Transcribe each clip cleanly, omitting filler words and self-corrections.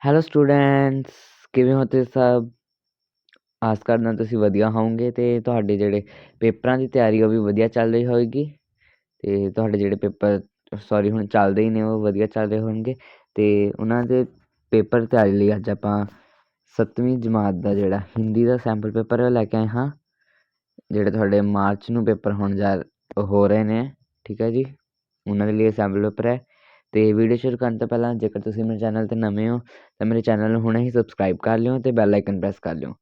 Hello students, ਕਿਵੇਂ ਹੋ ਤੁਸੀਂ ਸਭ? ਆਸ ਕਰਦਾ ਤੁਸੀਂ ਵਧੀਆ ਹੋਵੋਗੇ ਅਤੇ ਤੁਹਾਡੇ ਜਿਹੜੇ ਪੇਪਰਾਂ ਦੀ ਤਿਆਰੀ ਉਹ ਵੀ ਵਧੀਆ ਚੱਲ ਰਹੀ ਹੋਏਗੀ ਅਤੇ ਤੁਹਾਡੇ ਜਿਹੜੇ ਪੇਪਰ ਹੁਣ ਚੱਲਦੇ ਹੀ ਨੇ ਉਹ ਵਧੀਆ ਚੱਲ ਰਹੇ ਹੋਣਗੇ ਅਤੇ ਉਹਨਾਂ ਦੇ ਪੇਪਰ ਤਿਆਰੀ ਲਈ ਅੱਜ ਆਪਾਂ 7ਵੀਂ ਜਮਾਤ ਦਾ ਜਿਹੜਾ ਹਿੰਦੀ ਦਾ ਸੈਂਪਲ ਪੇਪਰ ਲੈ ਕੇ ਆਏ ਹਾਂ। ਜਿਹੜੇ ਤੁਹਾਡੇ ਮਾਰਚ ਨੂੰ ਪੇਪਰ ਹੋ ਰਹੇ ਨੇ, ਠੀਕ ਹੈ ਜੀ। ਉਹਨਾਂ ਦੇ ਲਈ ਸੈਂਪਲ ਪੇਪਰ ਹੈ। ਅਤੇ ਵੀਡੀਓ ਸ਼ੁਰੂ ਕਰਨ ਤੋਂ ਪਹਿਲਾਂ ਜੇਕਰ ਤੁਸੀਂ ਮੇਰੇ ਚੈਨਲ 'ਤੇ ਨਵੇਂ ਹੋ ਤਾਂ ਮੇਰੇ ਚੈਨਲ ਨੂੰ ਹੁਣੇ ਹੀ ਸਬਸਕ੍ਰਾਈਬ ਕਰ ਲਿਓ ਅਤੇ ਬੈਲ ਆਈਕਨ ਪ੍ਰੈਸ ਕਰ ਲਿਓ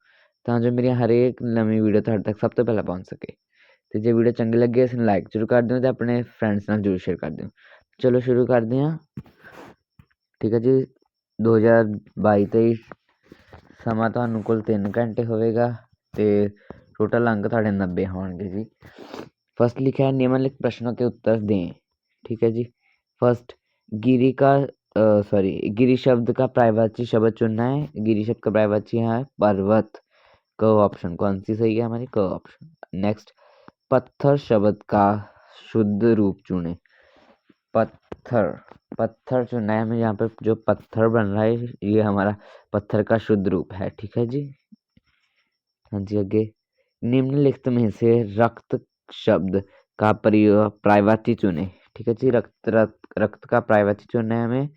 ਤਾਂ ਜੋ ਮੇਰੀ ਹਰੇਕ ਨਵੀਂ ਵੀਡੀਓ ਤੁਹਾਡੇ ਤੱਕ ਸਭ ਤੋਂ ਪਹਿਲਾਂ ਪਹੁੰਚ ਸਕੇ। ਅਤੇ ਜੇ ਵੀਡੀਓ ਚੰਗੀ ਲੱਗੇ ਇਸ ਨੂੰ ਲਾਈਕ ਜ਼ਰੂਰ ਕਰ ਦਿਓ ਅਤੇ ਆਪਣੇ ਫਰੈਂਡਸ ਨਾਲ ਜ਼ਰੂਰ ਸ਼ੇਅਰ ਕਰ ਦਿਓ। ਚਲੋ ਸ਼ੁਰੂ ਕਰਦੇ ਹਾਂ, ਠੀਕ ਹੈ ਜੀ। 2022-23 ਸਮਾਂ ਤੁਹਾਨੂੰ ਕੁੱਲ 3 ਘੰਟੇ ਹੋਵੇਗਾ ਅਤੇ टोटल अंक ਤੁਹਾਡੇ 90 होंगे जी। फर्स्ट लिखा है निम्नलिखित प्रश्नों के उत्तर दें, ठीक है जी। फर्स्ट गिरी शब्द का पर्यायवाची शब्द चुनना है। गिरी शब्द का पर्यायवाची है पर्वत, क ऑप्शन। कौन सी सही है हमारी? क ऑप्शन। नेक्स्ट, पत्थर शब्द का शुद्ध रूप चुने। पत्थर चुनना है हमें। यहाँ पे जो पत्थर बन रहा है ये हमारा पत्थर का शुद्ध रूप है, ठीक है जी। हाँ जी, आगे निम्नलिखित में से रक्त शब्द का पर्यायवाची चुने, ठीक है जी। रक्त का पर्यायवाची चुनना है हमें,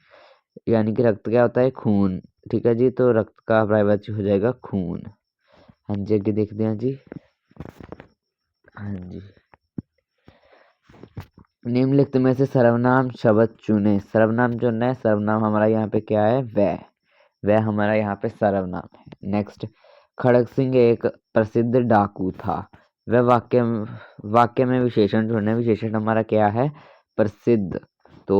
यानी कि रक्त क्या होता है? खून, ठीक है जी। तो रक्त का पर्यायवाची हो जाएगा खून। हाँ जी, आगे देखते हैं जी। हाँ जी, निम्नलिखित में से सर्वनाम शब्द चुने। सर्वनाम चुनना है। सर्वनाम हमारा यहाँ पे क्या है? वह हमारा यहाँ पे सर्वनाम है। नेक्स्ट, खड़ग सिंह एक प्रसिद्ध डाकू था। वह वाक्य में विशेषण चुनना है। विशेषण हमारा क्या है? प्रसिद्ध। तो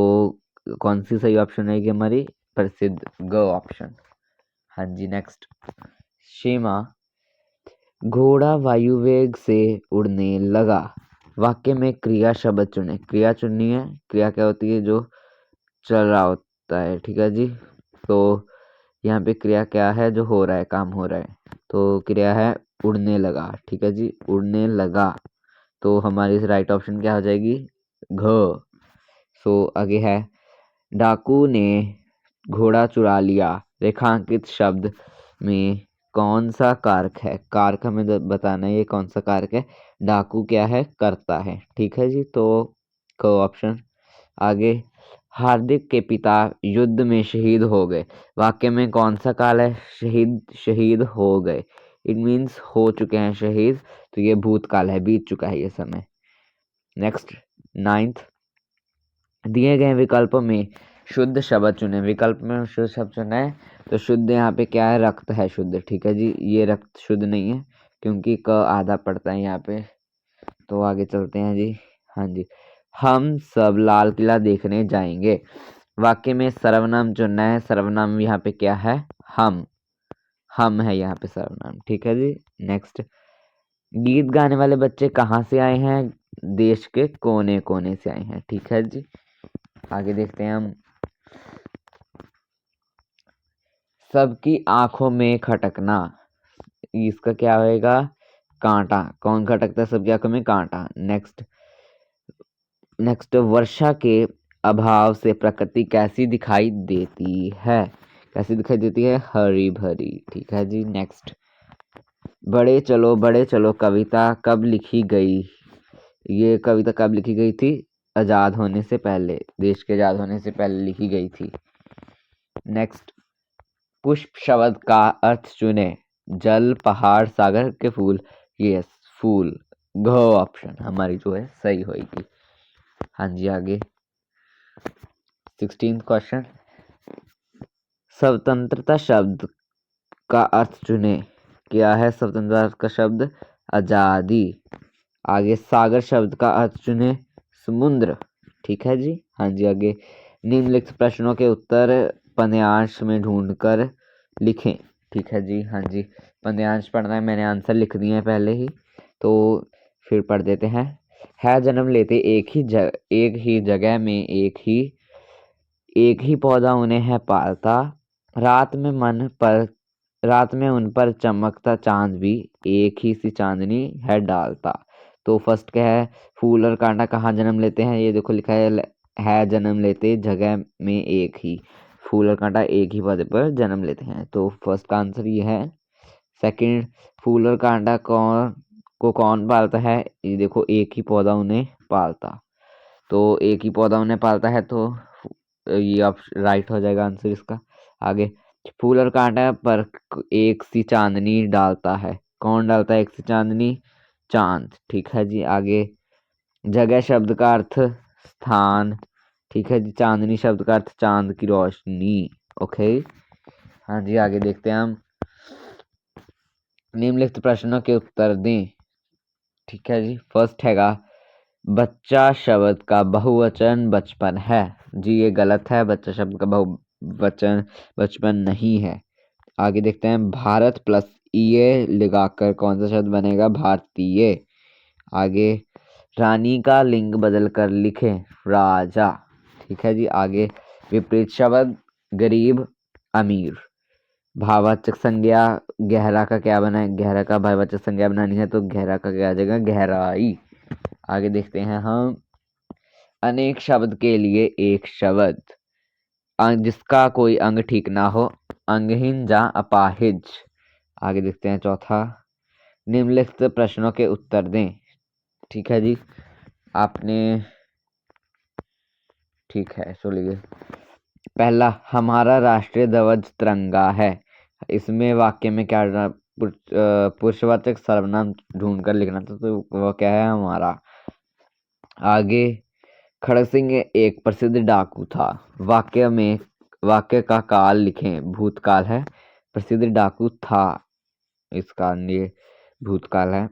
कौन सी सही ऑप्शन है कि हमारी? प्रसिद्ध, ग ऑप्शन। हाँ जी, नेक्स्ट, सीमा घोड़ा वायुवेग से उड़ने लगा। वाक्य में क्रिया शब्द चुने। क्रिया चुननी है। क्रिया क्या होती है? जो चल रहा होता है, ठीक है जी। तो यहाँ पे क्रिया क्या है? जो हो रहा है, काम हो रहा है। तो क्रिया है उड़ने लगा, ठीक है जी। उड़ने लगा, तो हमारी राइट ऑप्शन क्या हो जाएगी? घ। सो आगे है, डाकू ने घोड़ा चुरा लिया। रेखांकित शब्द में कौन सा कारक है? कारक हमें बताना है, ये कौन सा कारक है? डाकू क्या है? करता है, ठीक है जी। तो क ऑप्शन। आगे, हार्दिक के पिता युद्ध में शहीद हो गए। वाक्य में कौन सा काल है? शहीद हो गए, इट मीन्स हो चुके हैं शहीद, तो ये भूतकाल है, बीत चुका है ये समय। नेक्स्ट, 9th, दिए गए विकल्पों में शुद्ध शब्द चुने। विकल्प में शुद्ध शब्द चुना है, तो शुद्ध यहाँ पे क्या है? रक्त है शुद्ध, ठीक है जी। ये रक्त शुद्ध नहीं है क्योंकि क आधा पड़ता है यहाँ पे। तो आगे चलते हैं जी। हाँ जी, हम सब लाल किला देखने जाएंगे। वाक्य में सर्वनाम चुनना है। सर्वनाम यहाँ पे क्या है? हम है यहाँ पे सर्वनाम, ठीक है जी। नेक्स्ट, गीत गाने वाले बच्चे कहाँ से आए हैं? देश के कोने कोने से आए हैं, ठीक है जी। आगे देखते हैं हम, सबकी आंखों में खटकना। इसका क्या होएगा? कांटा। कौन खटकता है सबकी आंखों में? कांटा। नेक्स्ट, वर्षा के अभाव से प्रकृति कैसी दिखाई देती है? कैसी दिखाई देती है? हरी भरी, ठीक है जी। नेक्स्ट, बड़े चलो कविता कब लिखी गई? ये कविता कब लिखी गई थी? आजाद होने से पहले, देश के आजाद होने से पहले लिखी गई थी। नेक्स्ट, पुष्प शब्द का अर्थ चुने। जल, पहाड़, सागर के फूल। यस, फूल, घ ऑप्शन हमारी जो है सही होगी। हाँ जी, आगे 16th क्वेश्चन, स्वतंत्रता शब्द का अर्थ चुने। क्या है स्वतंत्रता का शब्द? आजादी। आगे, सागर शब्द का अर्थ चुने। समुद्र, ठीक है जी। हाँ जी, आगे, निम्नलिखित प्रश्नों के उत्तर पद्यांश में ढूंढकर लिखें, ठीक है जी। हाँ जी, पद्यांश पढ़ना है, मैंने आंसर लिख दिए हैं पहले ही, तो फिर पढ़ देते हैं। है जन्म लेते एक ही जगह में एक ही पौधा उन्हें है पालता। रात में उन पर चमकता चांद भी एक ही सी चांदनी है डालता। तो फर्स्ट क्या है? फूल और कांटा कहाँ जन्म लेते हैं? ये देखो लिखा है जन्म लेते जगह में एक ही। फूल और कांटा एक ही पौधे पर जन्म लेते हैं। तो फर्स्ट का आंसर ये है। सेकंड, फूल और कांटा कौन पालता है? ये देखो, एक ही पौधा उन्हें पालता। तो एक ही पौधा उन्हें पालता है, तो ये अब राइट हो जाएगा आंसर इसका। आगे, फूल और कांटा पर एक सी चांदनी डालता है। कौन डालता है एक सी चांदनी? चांद। ठीक है जी। आगे, जगह शब्द का अर्थ स्थान। ठीक है जी। चांदनी शब्द का अर्थ चांद की रोशनी। ओके। हाँ जी, आगे देखते हैं हम। निम्नलिखित प्रश्नों के उत्तर दें। ठीक है जी। फर्स्ट हैगा, बच्चा शब्द का बहुवचन बचपन है। जी ये गलत है, बच्चा शब्द का बहुवचन बचपन नहीं है। आगे देखते हैं, भारत प्लस ईए लगाकर कौन सा शब्द बनेगा? भारतीय। आगे, रानी का लिंग बदल कर लिखें, राजा। ठीक है जी। आगे, विपरीत शब्द गरीब अमीर। भाववाचक संज्ञा गहरा का क्या बना है? गहरा का भाववाचक संज्ञा बनानी है, तो गहरा का क्या आ जाएगा? गहराई। आगे देखते हैं हम, अनेक शब्द के लिए एक शब्द, जिसका कोई अंग ठीक ना हो, अंगहीन या अपाहिज। आगे देखते हैं चौथा, निम्नलिखित प्रश्नों के उत्तर दें। ठीक है जी। आपने ठीक है, सुनिए। पहला, हमारा राष्ट्रीय ध्वज तिरंगा है। इसमें वाक्य में क्या पुरुषवाचक सर्वनाम ढूंढ कर लिखना था, तो वह क्या है? हमारा। आगे, खड़ग सिंह एक प्रसिद्ध डाकू था। वाक्य का काल लिखें, भूतकाल है। प्रसिद्ध डाकू था, इसका ये भूतकाल है।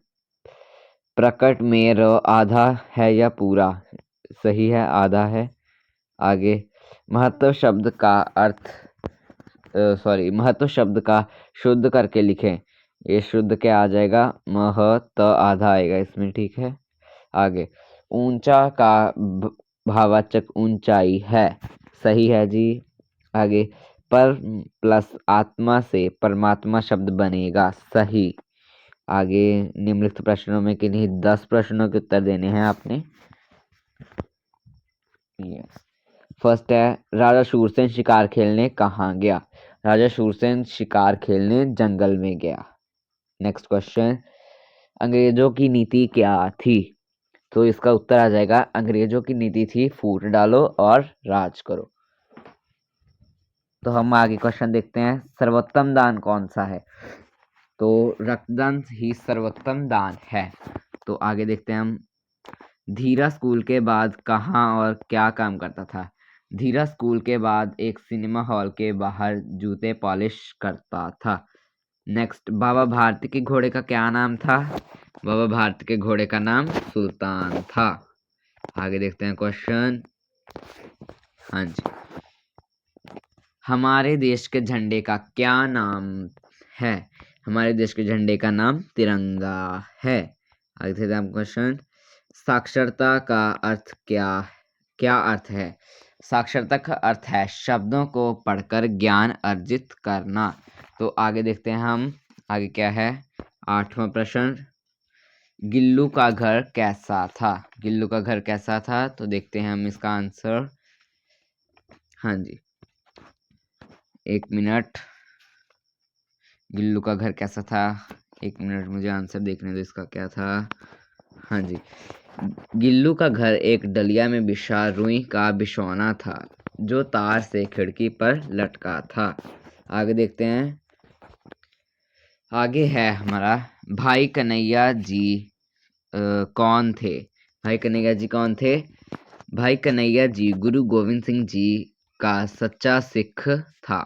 प्रकट में र आधा है या पूरा? सही है, आधा है। आगे, महत्व शब्द का अर्थ महत्व शब्द का शुद्ध करके लिखें। ये शुद्ध क्या आ जाएगा? महत आधा आएगा इसमें। ठीक है। आगे, ऊंचा का भाववाचक ऊंचाई है। सही है जी। आगे, पर प्लस आत्मा से परमात्मा शब्द बनेगा। सही। आगे, निम्नलिखित प्रश्नों में किन्हीं 10 प्रश्नों के उत्तर देने हैं आपने। फर्स्ट है, राजा शूरसेन शिकार खेलने कहाँ गया? राजा शूरसेन शिकार खेलने जंगल में गया। नेक्स्ट क्वेश्चन, अंग्रेजों की नीति क्या थी? तो इसका उत्तर आ जाएगा, अंग्रेजों की नीति थी फूट डालो और राज करो। तो हम आगे क्वेश्चन देखते हैं, सर्वोत्तम दान कौन सा है? तो रक्तदान ही सर्वोत्तम दान है। तो आगे देखते हैं हम, धीरा स्कूल के बाद कहाँ और क्या काम करता था? धीरा स्कूल के बाद एक सिनेमा हॉल के बाहर जूते पॉलिश करता था। नेक्स्ट, बाबा भारती के घोड़े का क्या नाम था? बाबा भारती के घोड़े का नाम सुल्तान था। आगे देखते हैं क्वेश्चन। हाँ जी, हमारे देश के झंडे का क्या नाम है? हमारे देश के झंडे का नाम तिरंगा है। आगे देखते हैं क्वेश्चन, साक्षरता का अर्थ क्या अर्थ है? साक्षरता का अर्थ है शब्दों को पढ़कर ज्ञान अर्जित करना। तो आगे देखते हैं हम, आगे क्या है? 8वां प्रश्न, गिल्लू का घर कैसा था? गिल्लू का घर कैसा था? तो देखते हैं हम इसका आंसर। हाँ जी, 1 मिनट। गिल्लू का घर कैसा था? 1 मिनट, मुझे आंसर देखने दो इसका क्या था। हाँ जी, गिल्लू का घर एक डलिया में बिछा रुई का बिछौना था, जो तार से खिड़की पर लटका था। आगे देखते हैं, आगे है हमारा, भाई कन्हैया जी कौन थे? भाई कन्हैया जी कौन थे? भाई कन्हैया जी गुरु गोविंद सिंह जी का सच्चा सिख था।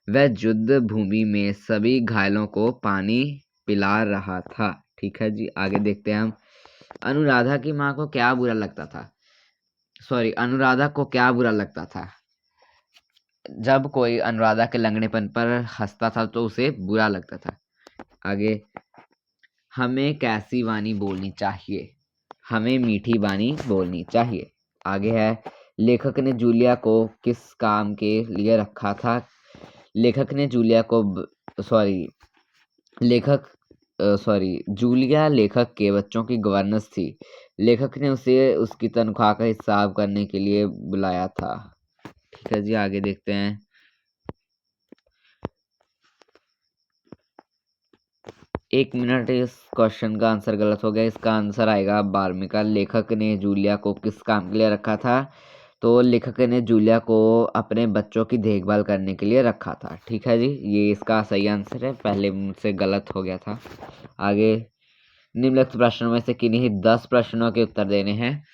वह युद्ध भूमि में सभी घायलों को पानी पिला रहा था। ठीक है जी। आगे देखते हैं हम, अनुराधा की माँ को क्या बुरा लगता था? अनुराधा को क्या बुरा लगता था? जब कोई अनुराधा के लंगड़ेपन पर हंसता था तो उसे बुरा लगता था। आगे, हमें कैसी वाणी बोलनी चाहिए? हमें मीठी वाणी बोलनी चाहिए। आगे है, लेखक ने जूलिया को किस काम के लिए रखा था? लेखक ने जूलिया को जूलिया लेखक के बच्चों की गवर्नेंस थी। लेखक ने उसे उसकी तनख्वाह का हिसाब करने के लिए बुलाया था। ठीक है जी। आगे देखते हैं, 1 मिनट, इस क्वेश्चन का आंसर गलत हो गया। इसका आंसर आएगा 12वीं का। लेखक ने जूलिया को किस काम के लिए रखा था? तो लेखक ने जूलिया को अपने बच्चों की देखभाल करने के लिए रखा था। ठीक है जी, ये इसका सही आंसर है। पहले मुझसे गलत हो गया था। आगे निम्नलिखित प्रश्नों में से किन्हीं 10 प्रश्नों के उत्तर देने हैं।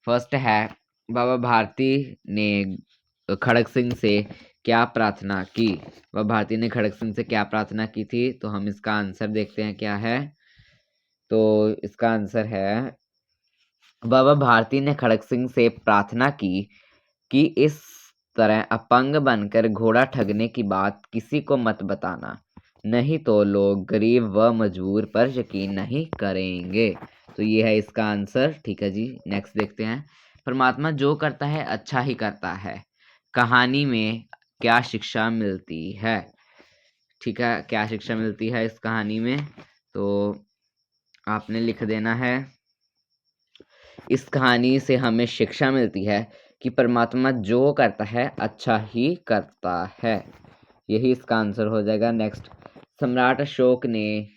फर्स्ट है, बाबा भारती ने खड़ग सिंह से क्या प्रार्थना की? बाबा भारती ने खड़ग सिंह से क्या प्रार्थना की थी? तो हम इसका आंसर देखते हैं क्या है। तो इसका आंसर है, बाबा भारती ने खड़ग सिंह से प्रार्थना की कि इस तरह अपंग बनकर घोड़ा ठगने की बात किसी को मत बताना, नहीं तो लोग गरीब व मजबूर पर यकीन नहीं करेंगे। तो ये है इसका आंसर। ठीक है जी, नेक्स्ट देखते हैं। परमात्मा जो करता है अच्छा ही करता है, कहानी में क्या शिक्षा मिलती है? ठीक है, क्या शिक्षा मिलती है इस कहानी में? तो आपने लिख देना है, इस कहानी से हमें शिक्षा मिलती है कि परमात्मा जो करता है अच्छा ही करता है। यही इसका आंसर हो जाएगा। नेक्स्ट, सम्राट अशोक ने,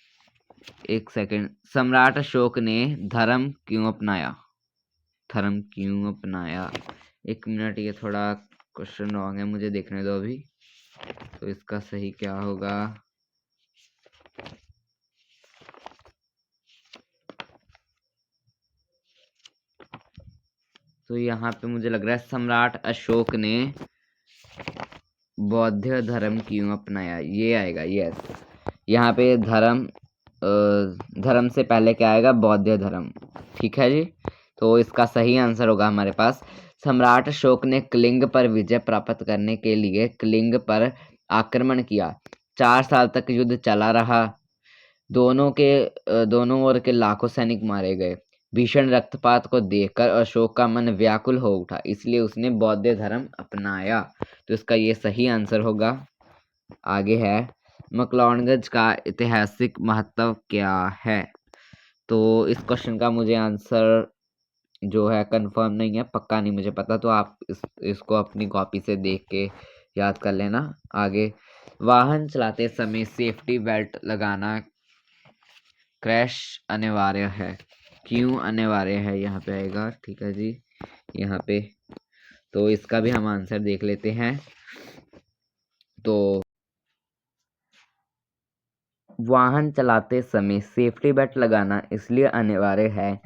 एक सेकंड, सम्राट अशोक ने धर्म क्यों अपनाया? धर्म क्यों अपनाया? 1 मिनट, ये थोड़ा क्वेश्चन रॉन्ग है, मुझे देखने दो अभी। तो इसका सही क्या होगा? तो यहाँ पे मुझे लग रहा है सम्राट अशोक ने बौद्ध धर्म क्यों अपनाया, ये आएगा। यस, यहाँ पे धर्म से पहले क्या आएगा? बौद्ध धर्म। ठीक है जी, तो इसका सही आंसर होगा हमारे पास, सम्राट अशोक ने कलिंग पर विजय प्राप्त करने के लिए कलिंग पर आक्रमण किया। 4 साल तक युद्ध चला रहा। दोनों ओर के लाखों सैनिक मारे गए। भीषण रक्तपात को देखकर अशोक का मन व्याकुल हो उठा, इसलिए उसने बौद्ध धर्म अपनाया। तो इसका ये सही आंसर होगा। आगे है, मैक्लोडगंज का ऐतिहासिक महत्व क्या है? तो इस क्वेश्चन का मुझे आंसर जो है कंफर्म नहीं है, पक्का नहीं मुझे पता, तो आप इसको अपनी कॉपी से देख के याद कर लेना। आगे, वाहन चलाते समय सेफ्टी बेल्ट लगाना क्रैश अनिवार्य है, क्यों अनिवार्य है? यहाँ पे आएगा। ठीक है जी, यहाँ पे तो इसका भी हम आंसर देख लेते हैं। तो वाहन चलाते समय सेफ्टी बेल्ट लगाना इसलिए अनिवार्य है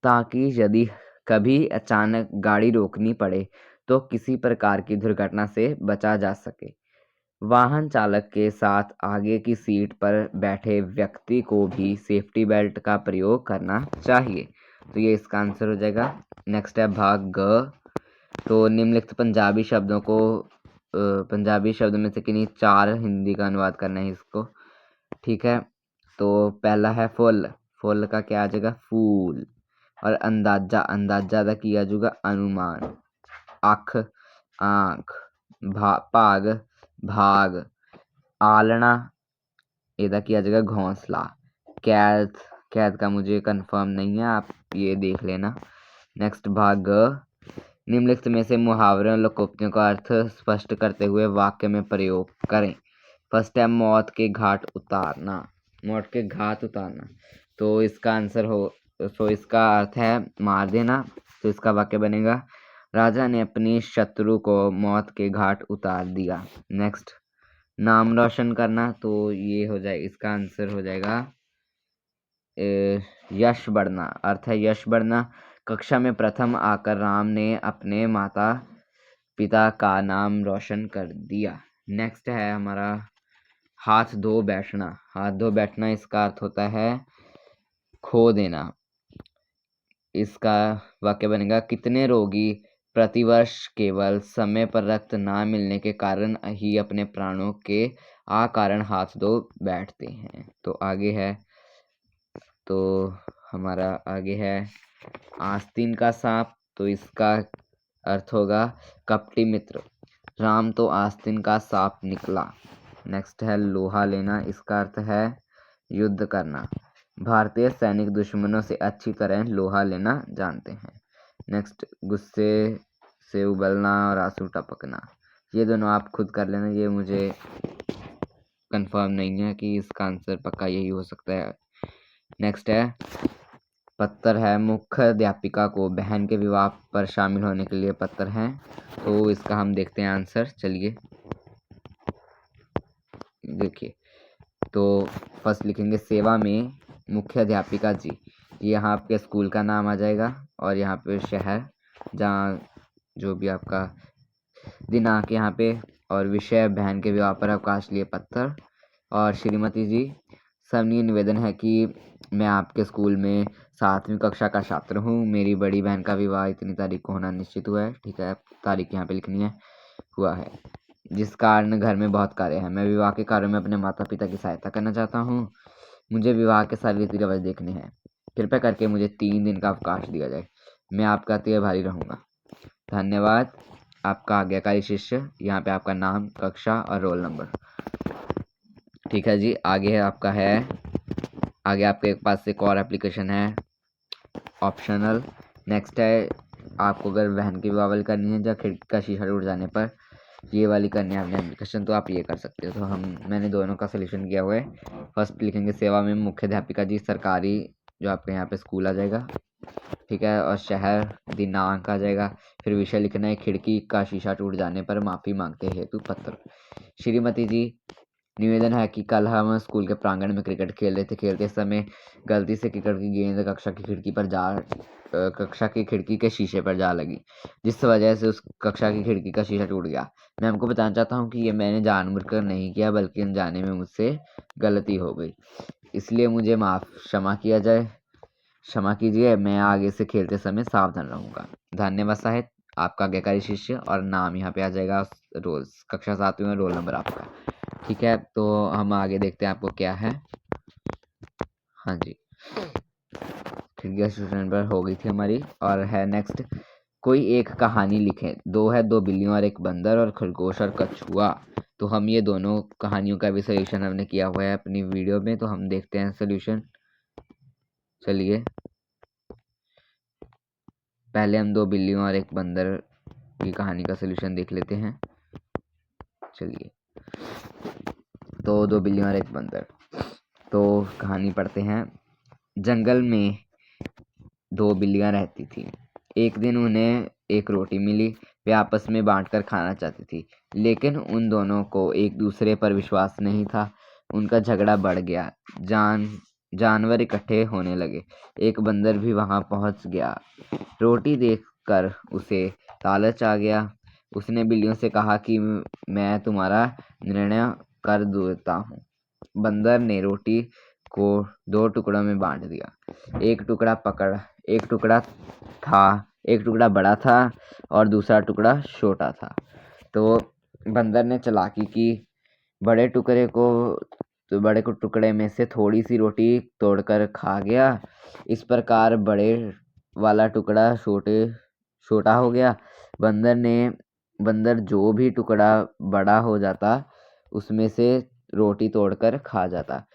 ताकि यदि कभी अचानक गाड़ी रोकनी पड़े तो किसी प्रकार की दुर्घटना से बचा जा सके। वाहन चालक के साथ आगे की सीट पर बैठे व्यक्ति को भी सेफ्टी बेल्ट का प्रयोग करना चाहिए। तो ये इसका आंसर हो जाएगा। नेक्स्ट है भाग ग। तो निम्नलिखित पंजाबी शब्द में से किन्हीं 4 हिंदी का अनुवाद करना है इसको। ठीक है, तो पहला है फुल। फुल का क्या आ जाएगा? फूल। और अंदाजा, अंदाजा का किया जाएगा अनुमान। अख, आंख। भाग, भाग। आलना, ਇਹਦਾ किया जाएगा घोंसला। कैद, कैद का मुझे कंफर्म नहीं है, आप ये देख लेना। नेक्स्ट भाग, निम्नलिखित में से मुहावरों और लोकोक्तियों का अर्थ स्पष्ट करते हुए वाक्य में प्रयोग करें। फर्स्ट है मौत के घाट उतारना, मौत के घाट उतारना। तो इसका आंसर हो, तो इसका अर्थ है मार देना। तो इसका वाक्य बनेगा, राजा ने अपनी शत्रु को मौत के घाट उतार दिया। नेक्स्ट, नाम रोशन करना। तो ये हो जाए, इसका आंसर हो जाएगा यश बढ़ना। अर्थ है यश बढ़ना। कक्षा में प्रथम आकर राम ने अपने माता पिता का नाम रोशन कर दिया। नेक्स्ट है हमारा हाथ धो बैठना। हाथ धो बैठना, इसका अर्थ होता है खो देना। इसका वाक्य बनेगा, कितने रोगी प्रतिवर्ष केवल समय पर रक्त ना मिलने के कारण ही अपने प्राणों के अकारण हाथ धो बैठते हैं। तो आगे है, तो हमारा आगे है आस्तीन का सांप। तो इसका अर्थ होगा कपटी मित्र। राम तो आस्तीन का सांप निकला। नेक्स्ट है लोहा लेना। इसका अर्थ है युद्ध करना। भारतीय सैनिक दुश्मनों से अच्छी तरह लोहा लेना जानते हैं। नेक्स्ट, गुस्से से उबलना और आंसू टपकना। ये दोनों आप खुद कर लेना, ये मुझे कंफर्म नहीं है कि इसका आंसर पक्का यही हो सकता है। नेक्स्ट है पत्थर है, मुख्य अध्यापिका को बहन के विवाह पर शामिल होने के लिए पत्थर है। तो इसका हम देखते हैं आंसर। चलिए देखिए, तो फर्स्ट लिखेंगे सेवा में मुख्य अध्यापिका जी। यहाँ आपके स्कूल का नाम आ जाएगा और यहाँ पे शहर, जहाँ जो भी आपका दिनांक यहाँ पे, और विषय बहन के विवाह पर अवकाश लिए पत्थर। और श्रीमती जी, सविनीय निवेदन है कि मैं आपके स्कूल में 7वीं कक्षा का छात्र हूँ। मेरी बड़ी बहन का विवाह इतनी तारीख को होना निश्चित हुआ है। ठीक है, तारीख यहाँ पे लिखनी है, हुआ है, जिस कारण घर में बहुत कार्य है। मैं विवाह के कार्य में अपने माता पिता की सहायता करना चाहता हूँ। मुझे विवाह के सारे रीति रिवाज देखने हैं। कृपया करके मुझे 3 दिन का अवकाश दिया जाए। मैं आपका अति आभारी रहूँगा। धन्यवाद। आपका आज्ञाकारी शिष्य। यहाँ पे आपका नाम, कक्षा और रोल नंबर। ठीक है जी, आगे आपका है, आगे आपके पास एक और एप्लीकेशन है ऑप्शनल। नेक्स्ट है, आपको अगर बहन की विवाह वाली करनी है या खिड़की का शीशा टूट जाने पर ये वाली करनी है आपने एप्लीकेशन, तो आप ये कर सकते हो। तो मैंने दोनों का सोल्यूशन किया हुआ है। फर्स्ट लिखेंगे सेवा में मुख्य अध्यापिका जी, सरकारी, जो आपके यहाँ पे स्कूल आ जाएगा। ठीक है, और शहर, दिनांक आ जाएगा। फिर विषय लिखना है खिड़की का शीशा टूट जाने पर माफ़ी मांगते हेतु पत्र। श्रीमती जी, निवेदन है कि कल हम स्कूल के प्रांगण में क्रिकेट खेल रहे थे। खेलते समय गलती से क्रिकेट की गेंद कक्षा की खिड़की के शीशे पर जा लगी, जिस वजह से उस कक्षा की खिड़की का शीशा टूट गया। मैं आपको बताना चाहता हूँ कि ये मैंने जानबूझकर नहीं किया, बल्कि अनजाने में मुझसे गलती हो गई, इसलिए मुझे क्षमा किया जाए, क्षमा कीजिए। मैं आगे से खेलते समय सावधान रहूंगा। धन्यवाद साहेब। आपका आज्ञाकारी शिष्य, और नाम यहाँ पे आ जाएगा, रोज कक्षा 7वीं में रोल नंबर आपका। ठीक है, तो हम आगे देखते हैं आपको क्या है। हाँ जी, खिड़की स्टूडेंट पर हो गई थी हमारी, और है नेक्स्ट, कोई एक कहानी लिखें। दो है, दो बिल्लियों और एक बंदर और खरगोश और कछुआ। तो हम ये दोनों कहानियों का भी सोल्यूशन हमने किया हुआ है अपनी वीडियो में, तो हम देखते हैं सोल्यूशन। चलिए, पहले हम दो बिल्लियों और एक बंदर की कहानी का सोल्यूशन देख लेते हैं। चलिए, तो दो बिल्लियों और एक बंदर, तो कहानी पढ़ते हैं। जंगल में दो बिल्लियां रहती थी। एक दिन उन्हें एक रोटी मिली। वे आपस में बांटकर खाना चाहती थी, लेकिन उन दोनों को एक दूसरे पर विश्वास नहीं था। उनका झगड़ा बढ़ गया। जानवर इकट्ठे होने लगे। एक बंदर भी वहां पहुंच गया। रोटी देखकर उसे लालच आ गया। उसने बिल्लियों से कहा कि मैं तुम्हारा निर्णय कर देता हूँ। बंदर ने रोटी को 2 टुकड़ों में बांट दिया। एक टुकड़ा बड़ा था और दूसरा टुकड़ा छोटा था। तो बंदर ने चालाकी की, बड़े टुकड़े में से थोड़ी सी रोटी तोड़कर खा गया। इस प्रकार बड़े वाला टुकड़ा छोटा हो गया। बंदर जो भी टुकड़ा बड़ा हो जाता, उसमें से रोटी तोड़कर खा जाता।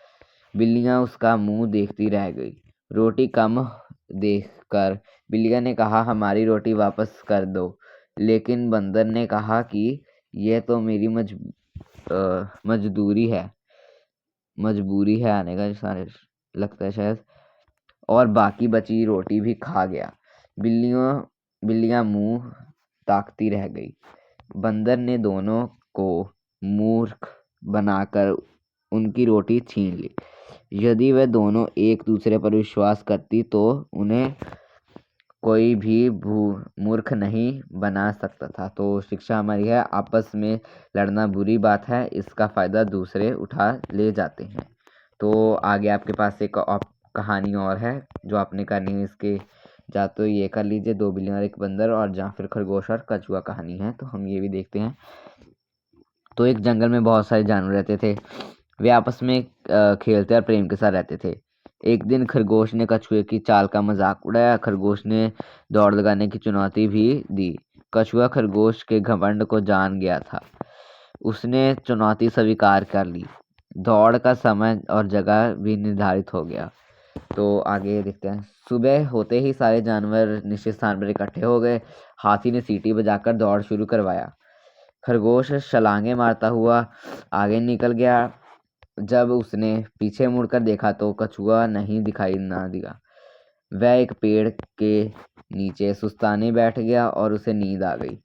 बिल्लियां उसका मुंह देखती रह गई। रोटी कम देखकर बिल्लिया ने कहा, हमारी रोटी वापस कर दो। लेकिन बंदर ने कहा कि यह तो मेरी मजबूरी है आने का, सारे लगता है शायद, और बाकी बची रोटी भी खा गया। बिल्लियां मुंह ताकती रह गई। बंदर ने दोनों को मूर्ख बनाकर उनकी रोटी छीन ली। यदि वे दोनों एक दूसरे पर विश्वास करती तो उन्हें कोई भी मूर्ख नहीं बना सकता था। तो शिक्षा हमारी है, आपस में लड़ना बुरी बात है, इसका फ़ायदा दूसरे उठा ले जाते हैं। तो आगे आपके पास एक कहानी और है जो आपने करनी है। इसके या तो ये कर लीजिए, दो बिल्लियां और एक बंदर, और या फिर खरगोश और कछुआ कहानी है, तो हम ये भी देखते हैं। तो एक जंगल में बहुत सारे जानवर रहते थे। वे आपस में खेलते और प्रेम के साथ रहते थे। एक दिन खरगोश ने कछुए की चाल का मजाक उड़ाया। खरगोश ने दौड़ लगाने की चुनौती भी दी। कछुआ खरगोश के घमंड को जान गया था। उसने चुनौती स्वीकार कर ली। दौड़ का समय और जगह भी निर्धारित हो गया। तो आगे देखते हैं। सुबह होते ही सारे जानवर निश्चित स्थान पर इकट्ठे हो गए। हाथी ने सीटी बजाकर दौड़ शुरू करवाया। खरगोश छलांगे मारता हुआ आगे निकल गया। जब उसने पीछे मुड़कर देखा तो कछुआ नहीं दिखाई ना दिया। वह एक पेड़ के नीचे सुस्ताने बैठ गया और उसे नींद आ गई।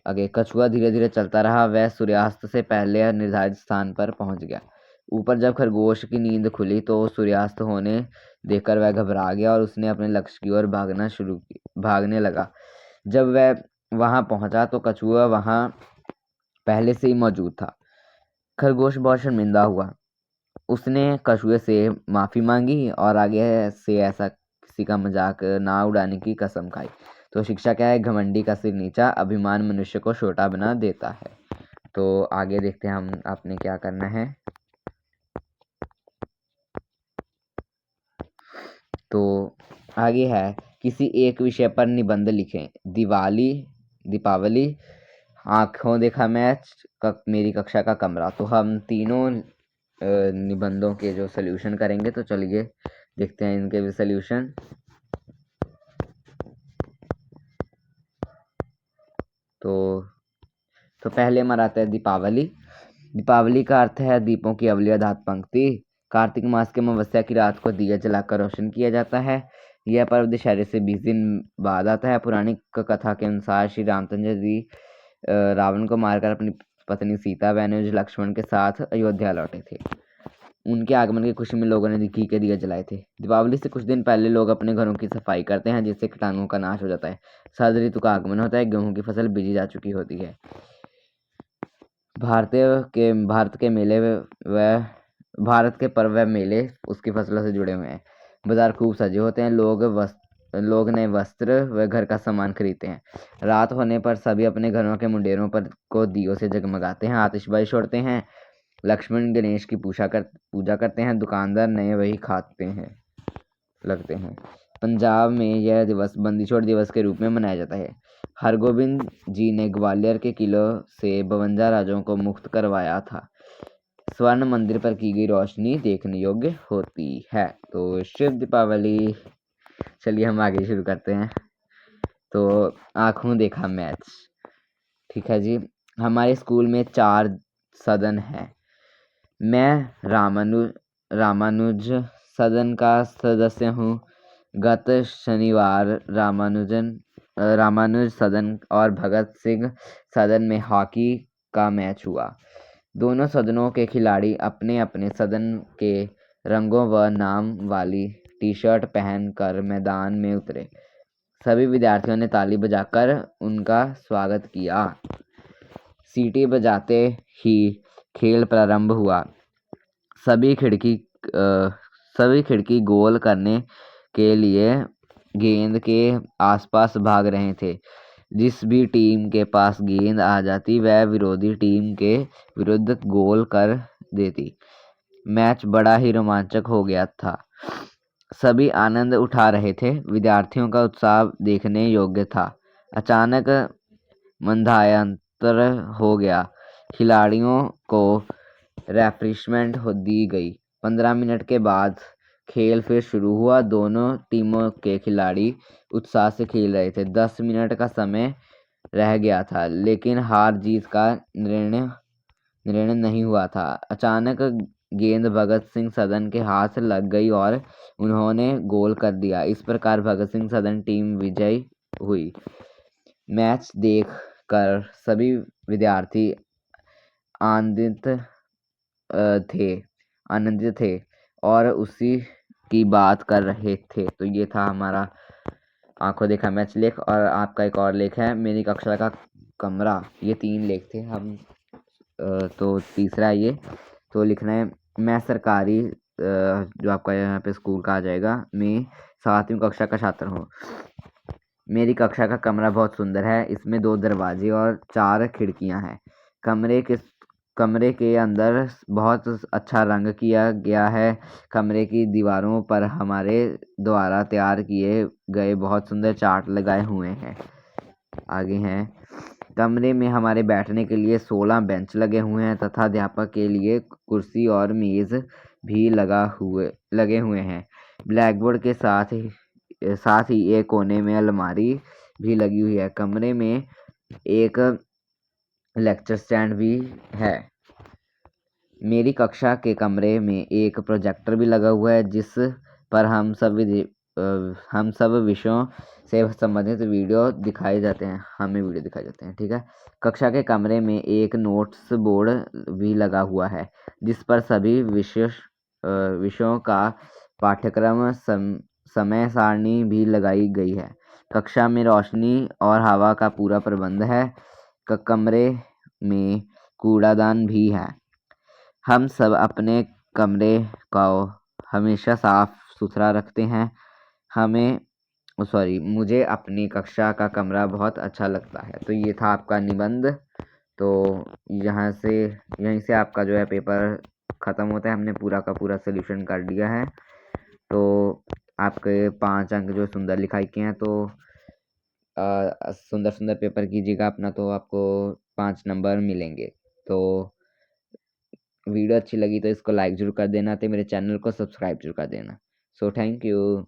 आगे कछुआ धीरे धीरे चलता रहा। वह सूर्यास्त से पहले निर्धारित स्थान पर पहुंच गया। ऊपर जब खरगोश की नींद खुली तो सूर्यास्त होने देखकर वह घबरा गया और उसने अपने लक्ष्य की ओर भागने लगा। जब वह वहां पहुंचा तो कछुआ वहां पहले से ही मौजूद था। खरगोश बहुत शर्मिंदा हुआ। उसने कछुए से माफी मांगी और आगे से ऐसा किसी का मजाक ना उड़ाने की कसम खाई। तो शिक्षा क्या है? घमंडी का सिर नीचा, अभिमान मनुष्य को छोटा बना देता है। तो आगे देखते हैं हम आपने क्या करना है। तो आगे है, किसी एक विषय पर निबंध लिखें। दीपावली, आंखों देखा मैच, मेरी कक्षा का कमरा। तो हम तीनों निबंधों के जो सोल्यूशन करेंगे। तो चलिए देखते हैं इनके भी सोल्यूशन। तो पहले हमारा आता है दीपावली। दीपावली का अर्थ है दीपों की अवली अर्थात पंक्ति। कार्तिक मास के अमावस्या की रात को दिया जलाकर रोशन किया जाता है। यह पर्व दशहरे से 20 दिन बाद आता है। पौराणिक कथा के अनुसार श्री रामचंद्र जी रावण को मारकर अपनी पत्नी सीता व अनुज लक्ष्मण के साथ अयोध्या लौटे थे। उनके आगमन की खुशी में लोगों ने घी के दिए जलाए थे। दीपावली से कुछ दिन पहले लोग अपने घरों की सफाई करते हैं, जिससे कीटाणुओं का नाश हो जाता है। शरद ऋतु का आगमन होता है। गेहूं की फसल बीजी जा चुकी होती है। भारत के पर्व व मेले उसकी फसलों से जुड़े हुए हैं। बाजार खूब सजे होते हैं। लोग नए वस्त्र व घर का सामान खरीदते हैं। रात होने पर सभी अपने घरों के मुंडेरों पर को दियों से जगमगाते हैं, आतिशबाजी छोड़ते हैं। लक्ष्मण गणेश की पूजा करते हैं। दुकानदार नए वही लगते हैं। पंजाब में यह दिवस बंदी छोड़ दिवस के रूप में मनाया जाता है। हरगोबिंद जी ने ग्वालियर के किलों से 52 राजाओं को मुक्त करवाया था। स्वर्ण मंदिर पर की गई रोशनी देखने योग्य होती है। तो शिव दीपावली। चलिए हम आगे शुरू करते हैं। तो आंखों देखा मैच। ठीक है जी। हमारे स्कूल में 4 सदन है। मैं रामानुज सदन का सदस्य हूँ। गत शनिवार रामानुज सदन और भगत सिंह सदन में हॉकी का मैच हुआ। दोनों सदनों के खिलाड़ी अपने अपने सदन के रंगों व नाम वाली टी-शर्ट पहनकर मैदान में उतरे। सभी विद्यार्थियों ने ताली बजाकर उनका स्वागत किया। सीटी बजाते ही खेल प्रारंभ हुआ। सभी खिड़की गोल करने के लिए गेंद के आसपास भाग रहे थे। जिस भी टीम के पास गेंद आ जाती वह विरोधी टीम के विरुद्ध गोल कर देती। मैच बड़ा ही रोमांचक हो गया था। सभी आनंद उठा रहे थे। विद्यार्थियों का उत्साह देखने योग्य था। अचानक मंदायंत्र हो गया। खिलाड़ियों को रिफ्रेशमेंट दी गई। 15 मिनट के बाद खेल फिर शुरू हुआ। दोनों टीमों के खिलाड़ी उत्साह से खेल रहे थे। 10 मिनट का समय रह गया था, लेकिन हार जीत का निर्णय नहीं हुआ था। अचानक गेंद भगत सिंह सदन के हाथ लग गई और उन्होंने गोल कर दिया। इस प्रकार भगत सिंह सदन टीम विजयी हुई। मैच देख कर सभी विद्यार्थी आनंदित थे और उसी की बात कर रहे थे। तो ये था हमारा आंखों देखा मैच लेख। और आपका एक और लेख है, मेरी कक्षा का कमरा। ये 3 लेख थे। हम तो तीसरा ये तो लिखना है, मैं सरकारी जो आपका यहाँ पे स्कूल का आ जाएगा में 7वीं कक्षा का छात्र हूँ। मेरी कक्षा का कमरा बहुत सुंदर है। इसमें 2 दरवाजे और 4 खिड़कियाँ हैं। कमरे के अंदर बहुत अच्छा रंग किया गया है। कमरे की दीवारों पर हमारे द्वारा तैयार किए गए बहुत सुंदर चार्ट लगाए हुए हैं। आगे हैं, कमरे में हमारे बैठने के लिए 16 बेंच लगे हुए हैं तथा अध्यापक के लिए कुर्सी और मेज भी लगे हुए हैं। ब्लैक बोर्ड के साथ ही एक कोने में अलमारी भी लगी हुई है। कमरे में एक लेक्चर स्टैंड भी है। मेरी कक्षा के कमरे में एक प्रोजेक्टर भी लगा हुआ है जिस पर हम सब विषयों से संबंधित वीडियो दिखाए जाते हैं, हमें वीडियो दिखाए जाते हैं। ठीक है। कक्षा के कमरे में एक नोट्स बोर्ड भी लगा हुआ है जिस पर सभी विषयों का पाठ्यक्रम समय सारणी भी लगाई गई है। कक्षा में रोशनी और हवा का पूरा प्रबंध है। कमरे में कूड़ादान भी है। हम सब अपने कमरे को हमेशा साफ सुथरा रखते हैं। मुझे अपनी कक्षा का कमरा बहुत अच्छा लगता है। तो ये था आपका निबंध। तो यहीं से आपका जो है पेपर ख़त्म होता है। हमने पूरा का पूरा सोल्यूशन कर दिया है। तो आपके 5 अंक जो सुंदर लिखाई के हैं, तो सुंदर सुंदर पेपर कीजिएगा अपना, तो आपको 5 नंबर मिलेंगे। तो वीडियो अच्छी लगी तो इसको लाइक जरूर कर देना, तो मेरे चैनल को सब्सक्राइब जरूर कर देना। So thank you.